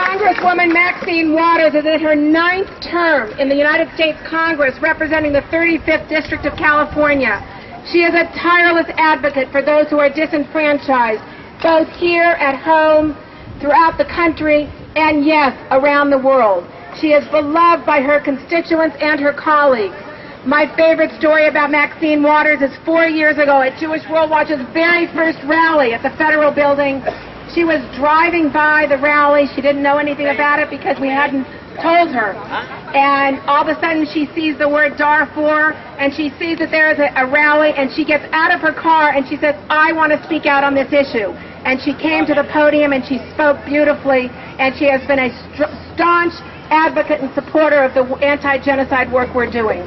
Congresswoman Maxine Waters is in her 9th term in the United States Congress representing the 35th District of California. She is a tireless advocate for those who are disenfranchised, both here at home, throughout the country, and yes, around the world. She is beloved by her constituents and her colleagues. My favorite story about Maxine Waters is 4 years ago at Jewish World Watch's very first rally at the Federal Building. She was driving by the rally. She didn't know anything about it because we hadn't told her. And all of a sudden she sees the word Darfur, and she sees that there is a rally, and she gets out of her car and she says, I want to speak out on this issue. And she came to the podium and she spoke beautifully, and she has been a staunch advocate and supporter of the anti-genocide work we're doing.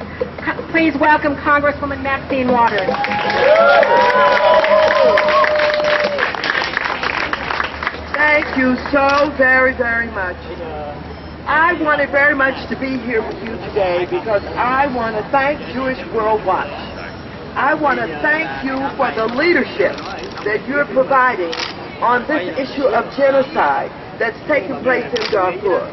Please welcome Congresswoman Maxine Waters. Thank you so very, very much. I wanted very much to be here with you today because I want to thank Jewish World Watch. I want to thank you for the leadership that you're providing on this issue of genocide that's taking place in Darfur.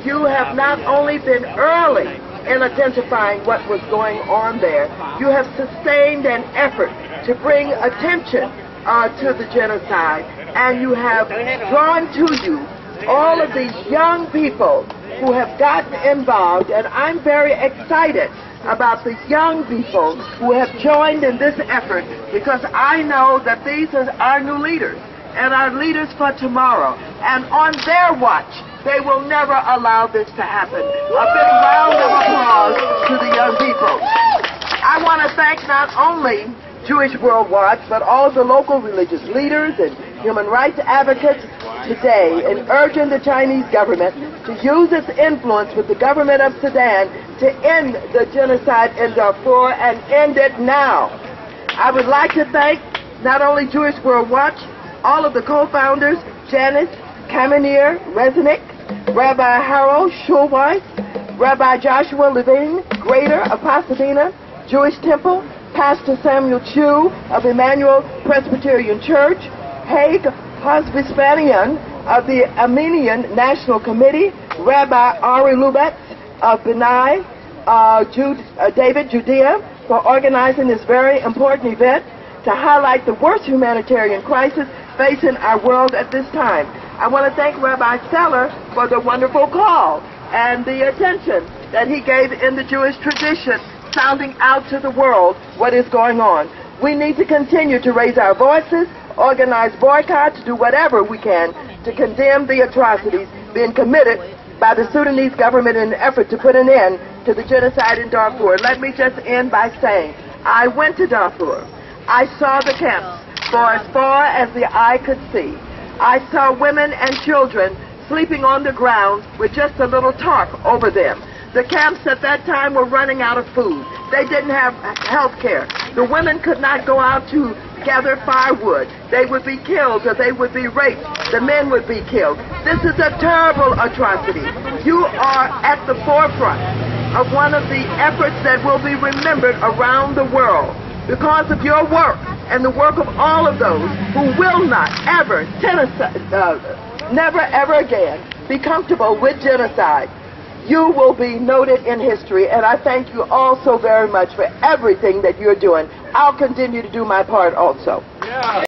You have not only been early in identifying what was going on there, you have sustained an effort to bring attention to the genocide, and you have drawn to you all of these young people who have gotten involved, and I'm very excited about the young people who have joined in this effort, because I know that these are our new leaders and our leaders for tomorrow, and on their watch they will never allow this to happen. A big round of applause to the young people. I want to thank not only Jewish World Watch, but all of the local religious leaders and human rights advocates today in urging the Chinese government to use its influence with the government of Sudan to end the genocide in Darfur and end it now. I would like to thank not only Jewish World Watch, all of the co-founders, Janice Kamenir Resnick, Rabbi Harold Schulweiss, Rabbi Joshua Levine Grader of Pasadena Jewish Temple, Pastor Samuel Chu of Emmanuel Presbyterian Church, Haig Hosbispanian of the Armenian National Committee, Rabbi Ari Lubetz of Benai, David Judea for organizing this very important event to highlight the worst humanitarian crisis facing our world at this time. I want to thank Rabbi Seller for the wonderful call and the attention that he gave in the Jewish tradition, sounding out to the world what is going on. We need to continue to raise our voices, organize boycotts, do whatever we can to condemn the atrocities being committed by the Sudanese government in an effort to put an end to the genocide in Darfur. Let me just end by saying, I went to Darfur. I saw the camps for as far as the eye could see. I saw women and children sleeping on the ground with just a little tarp over them. The camps at that time were running out of food. They didn't have health care. The women could not go out to gather firewood. They would be killed or they would be raped. The men would be killed. This is a terrible atrocity. You are at the forefront of one of the efforts that will be remembered around the world because of your work and the work of all of those who will not ever, never ever again be comfortable with genocide. You will be noted in history, and I thank you all so very much for everything that you're doing. I'll continue to do my part also. Yeah.